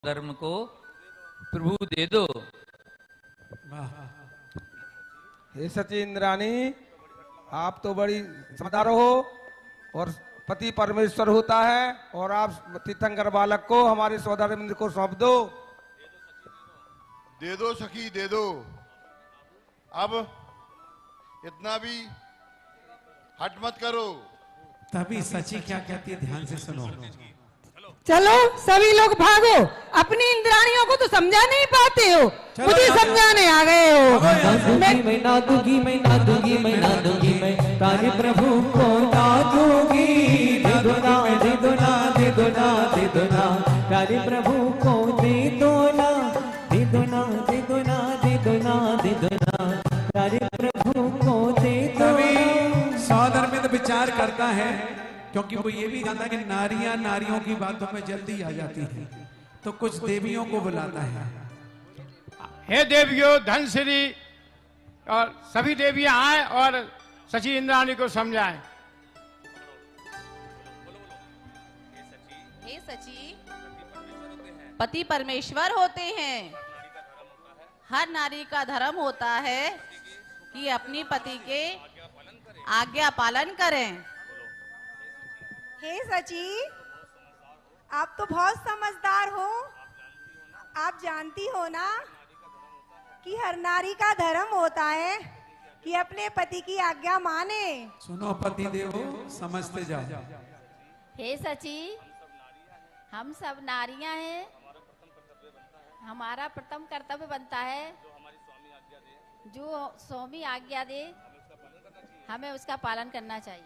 धर्म को प्रभु दे दो। हे सची इंद्राणी, आप तो बड़ी समझदार हो और पति परमेश्वर होता है, और आप तीर्थंकर बालक को हमारे सौदागर मंदिर को सौंप दो। दे दो सखी दे दो। अब इतना भी हट मत करो। तभी सची क्या कहती है, ध्यान से सुनो। चलो सभी लोग भागो, अपनी इंद्राणियों को तो समझा नहीं पाते हो, मुझे समझाने आ गए हो। मैं ना दूंगी, मैं ना दूंगी, मैं ना दूंगी, मैं तारे प्रभु को ना दूंगी। दे दो ना, दे दो ना, दे दो ना, दे दो ना, तारे प्रभु को दे दो ना, दे दो ना, दे दो ना, दे दो ना, दे दो ना, तारे प्रभु को दे दो। सौदर में तो विचार करता है, क्योंकि वो ये भी जानता है कि नारियां नारियों की बातों में जल्दी आ जाती हैं, तो कुछ देवियों को बुलाता है। हे देवियों, धनश्री और सभी देवियां आए और सची इंद्राणी को समझाएं। हे सची, पति परमेश्वर होते हैं। हर नारी का धर्म होता है कि अपनी पति के आज्ञा पालन करें। हे सची, आप तो बहुत समझदार हो। आप जानती हो ना कि हर नारी का धर्म होता है कि अपने पति की आज्ञा माने। सुनो पति देवो, समझते जाओ। हे सची, हम सब नारियां हैं, हमारा प्रथम कर्तव्य बनता है जो स्वामी आज्ञा दे हमें उसका पालन करना चाहिए।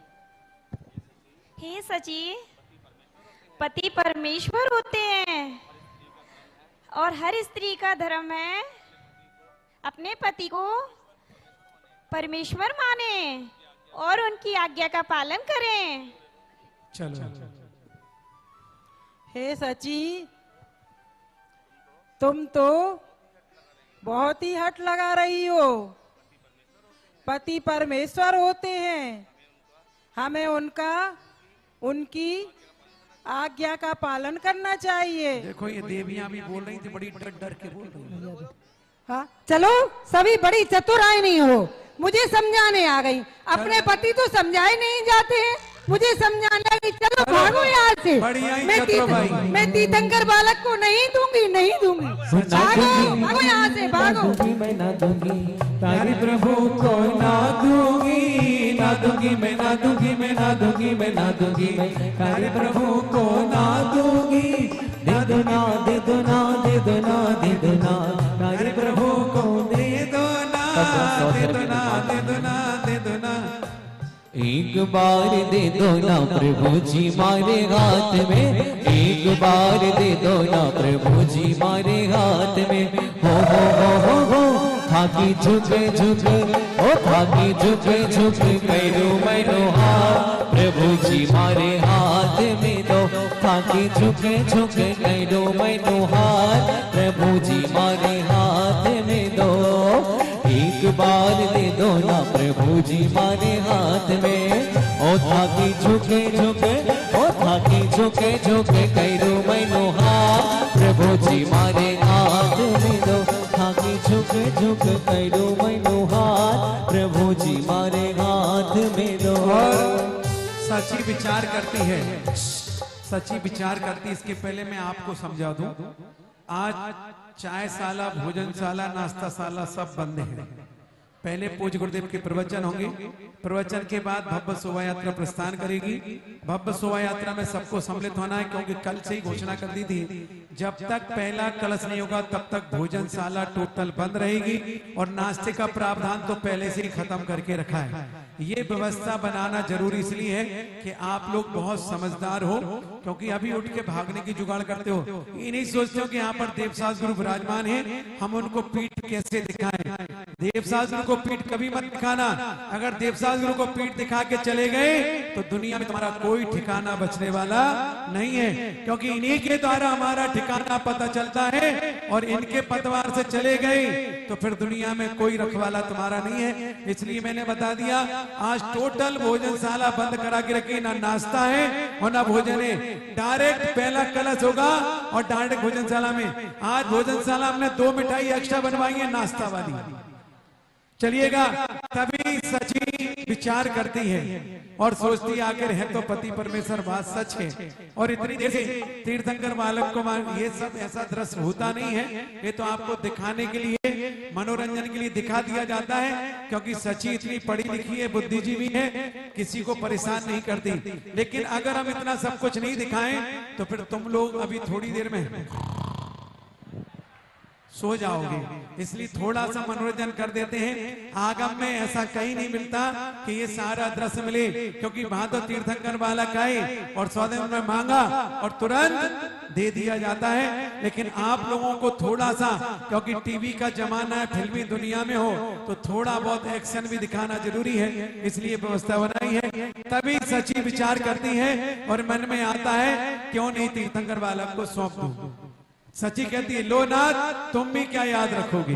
हे सची, पति परमेश्वर होते हैं और हर स्त्री का धर्म है अपने पति को परमेश्वर माने और उनकी आज्ञा का पालन करें। चलो। हे सची, तुम तो बहुत ही हट लगा रही हो। पति परमेश्वर होते हैं, हमें उनकी आज्ञा का पालन करना चाहिए। देखो ये देवियां भी बोल रही थी, बड़ी डर डर के बोल रही थी। हाँ चलो, सभी बड़ी चतुराई हो, मुझे समझाने आ गई। अपने पति तो समझाए नहीं जाते हैं, मुझे समझाने आ गई। चलो भागो यहाँ से, मैं तीर्थंकर बालक को नहीं दूंगी, नहीं दूंगी। भागो भागो यहाँ से, भागो। मैं ना दूंगी, तारे प्रभु को ना दूंगी, ना दूंगी, मैं ना दूंगी, मैं ना दूंगी, मैं ना दूंगी, मैं तारे प्रभु को ना दूंगी। दे दो ना, दे दो ना, दे दो ना, दे दो ना, तारे प्रभु को दे दो ना, दे दो ना, दे दो ना, दे दो ना। एक बार दे दो ना प्रभु जी मारे हाथ में, एक बार दे दो ना प्रभु जी मारे हाथ में। हो थाकी झुके झुके, ओ थाकी झुके झुके, करो मैनो हाथ प्रभु जी मारे हाथ में दो। थाकी झुके झुके, करो मैनो हाथ प्रभु जी मारे हाथ में दो। एक बार दे दो ना प्रभु जी मारे हाथ में। ओ थाकी झुके झुके, ओ थाकी झुके झुके, करो मैनो हाथ प्रभु जी मारे हाथ में दो। थाकी झुके झुके, करो मैनो हाथ प्रभु जी मारे हाथ में दो। और सची विचार करती है, सची विचार करती। इसके पहले मैं आपको समझा दूं, आज चायशाला, भोजनशाला, नाश्ताशाला सब बंद है। पहले पूज्य गुरुदेव के प्रवचन होंगे, प्रवचन के बाद भव्य शोभा यात्रा प्रस्थान करेगी। भव्य शोभा यात्रा में सबको सम्मिलित होना है, क्योंकि कल से ही घोषणा कर दी थी, जब तक पहला कलश नहीं होगा तब तक भोजनशाला टोटल बंद रहेगी, और नाश्ते का प्रावधान तो पहले से ही खत्म करके रखा है। ये व्यवस्था बनाना जरूरी इसलिए है कि आप लोग बहुत समझदार हो, क्योंकि अभी उठ के भागने की जुगाड़ करते हो। ये नहीं सोचते हो कि यहाँ पर देवसास गुरु विराजमान है, हम उनको पीठ कैसे दिखाएं। देवसास गुरु को पीठ कभी मत दिखाना। अगर देवसास गुरु को पीठ दिखा के चले गए तो दुनिया में तुम्हारा कोई ठिकाना बचने वाला नहीं है, क्योंकि इन्हीं के द्वारा हमारा ठिकाना पता चलता है, और इनके पतवार से चले गए तो फिर दुनिया में कोई रखवाला तुम्हारा नहीं है। इसलिए मैंने बता दिया, आज टोटल भोजनशाला बंद करा के रखी, ना नाश्ता है और ना भोजन है। डायरेक्ट पहला कलश होगा और डायरेक्ट भोजनशाला में। आज भोजनशाला हमने 2 मिठाई एक्स्ट्रा बनवाई है नाश्ता वाली, चलिएगा। तभी सची विचार करती है और सोचती आखिर है तो पति परमेश्वर, बात सच है। और इतनी देर से तीर्थंकर बालक को ये सब ऐसा दृश्य होता नहीं है, ये तो आपको दिखाने के लिए, मनोरंजन के लिए दिखा दिया जाता है, क्योंकि सची इतनी पढ़ी लिखी है, बुद्धिजीवी है, किसी को परेशान नहीं करती। लेकिन अगर हम इतना सब कुछ नहीं दिखाएं तो फिर तुम लोग अभी थोड़ी देर में सो जाओगे, इसलिए थोड़ा सा मनोरंजन कर देते हैं। आगम में ऐसा कहीं नहीं मिलता कि ये सारा दृश्य मिले, क्योंकि वहां तो तीर्थंकर बालक आए और सौदे में मांगा और तुरंत दे दिया जाता है। लेकिन आप लोगों को थोड़ा सा, क्योंकि टीवी का जमाना है, फिल्मी दुनिया में हो तो थोड़ा बहुत एक्शन भी दिखाना जरूरी है, इसलिए व्यवस्था बनाई है। तभी सची विचार करती है और मन में आता है क्यों नहीं तीर्थंकर बालक को सौंप दूं। सची कहती है, लो नाथ तुम भी क्या याद रखोगे?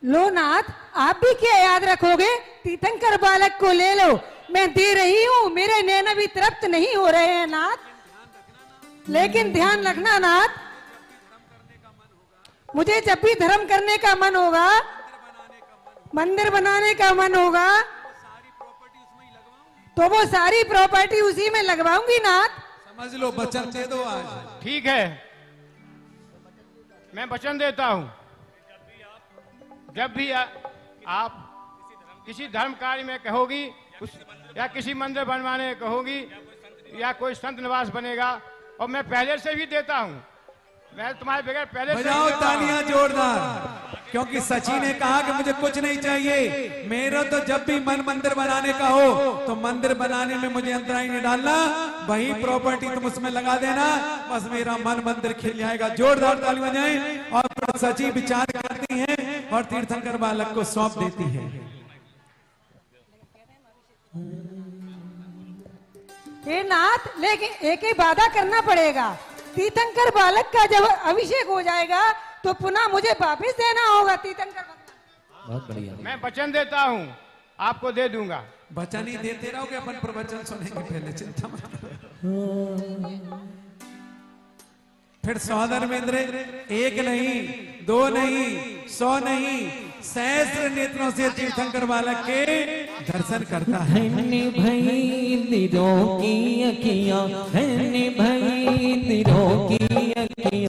लो नाथ आप भी क्या याद रखोगे? तीर्थंकर बालक को ले लो, मैं दे रही हूँ, मेरे नैन भी तृप्त नहीं हो रहे हैं नाथ। लेकिन ध्यान रखना नाथ, मुझे जब भी धर्म करने का मन होगा, मंदिर बनाने का मन होगा, तो वो सारी प्रॉपर्टी उसी में लगवाऊंगी नाथ। समझ लो, वचन दे दो आज। ठीक है, मैं वचन देता हूं, जब भी आप किसी धर्म कार्य में कहोगी या किसी मंदिर बनवाने कहोगी या कोई संत निवास बनेगा, और मैं पहले से भी देता हूं, मैं तुम्हारे बगैर पहले से बजाओ तालियां जोरदार, क्योंकि सची ने कहा कि मुझे कुछ नहीं चाहिए, मेरा तो जब भी मन मंदिर बनाने का हो तो मंदिर बनाने में मुझे अंतराय नहीं डालना, वही प्रॉपर्टी तुम उसमें लगा देना, बस मेरा मन मंदिर खिल जाएगा। जोरदार ताली बजाएं। और सची विचार करती है और तीर्थंकर बालक को सौंप देती है। हे नाथ, लेकिन एक ही वादा करना पड़ेगा, तीर्थंकर बालक का जब अभिषेक हो जाएगा तो पुनः मुझे वापस देना होगा तीर्थंकर बालक। बहुत बढ़िया। मैं वचन देता हूं, आपको दे दूंगा। वचन ही देते रहोगे, अपन प्रवचन सुनेंगे पहले, चिंता मत करो। फिर सौदर मित्र, एक नहीं, 2 नहीं, 100 नहीं, सहस्त्र नेत्रों से तीर्थंकर बालक के दर्शन करता है। धन्य भई निरों की अखियां, धन्य भई निरों की अखियां,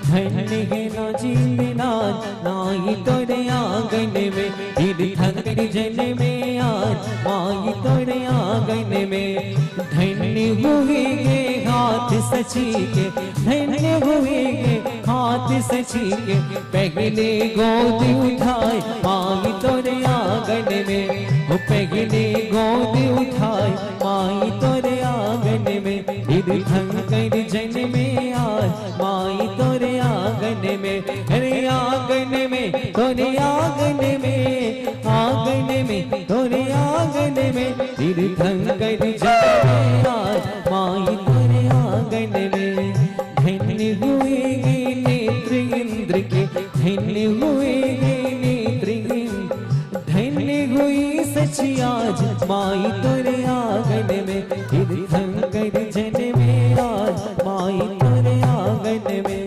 धन्य है ना जीवनाथ नाई तोरे आंगन में, तीर्थंकर जन में आज माई तोरे आंगन में। धन्य हुए गे हाथ सची के, धन्य हुए गे हाथ सची के, पहले गोद उठाए माई तोरे आंगन में, वो पहले गोद उठाए माई तोरे आंगन में। तीर्थंकर जन में आज माई तोरे आंगन में, अरे आंगन में तोरे आंगन में, आंगन में तोरे आंगन में। तीर्थंकर जन में आज माई तोरे आंगन में। धन्य हुए गे नेत्र इंद्र के, धन्य हुए गे नेत्र इंद्र, धन्य हुई सची आज माई तोरे आंगन में। तीर्थंकर जन में आज माई तोरे आंगन में।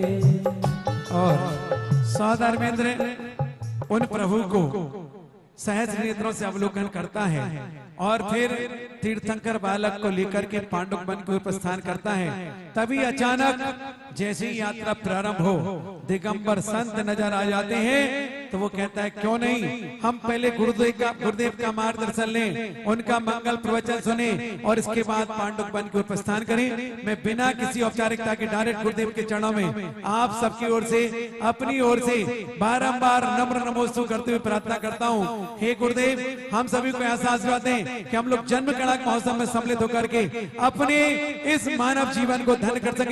और सौदर मित्र उन प्रभु को सहस्र नेत्रों से अवलोकन करता है और फिर तीर्थंकर बालक को लेकर के पांडुक वन की ओर प्रस्थान करता है। तभी अचानक जैसे ही यात्रा प्रारंभ हो, दिगंबर संत नजर आ जाते हैं, तो वो कहता है क्यों नहीं हम पहले गुरुदेव का मार्गदर्शन लें, उनका मंगल प्रवचन सुने और इसके बाद पांडुक वन की ओर प्रस्थान करें। मैं बिना किसी औपचारिकता के डायरेक्ट गुरुदेव के चरणों में आप सबकी ओर से, अपनी ओर से बारंबार नम्र नमोस्तु करते हुए प्रार्थना करता हूँ, हे गुरुदेव हम सभी को ऐसा आशीर्वाद दें कि हम लोग जन्म कड़ाक महोत्सव में सम्मिलित होकर के अपने इस मानव जीवन को धन्य कर सके।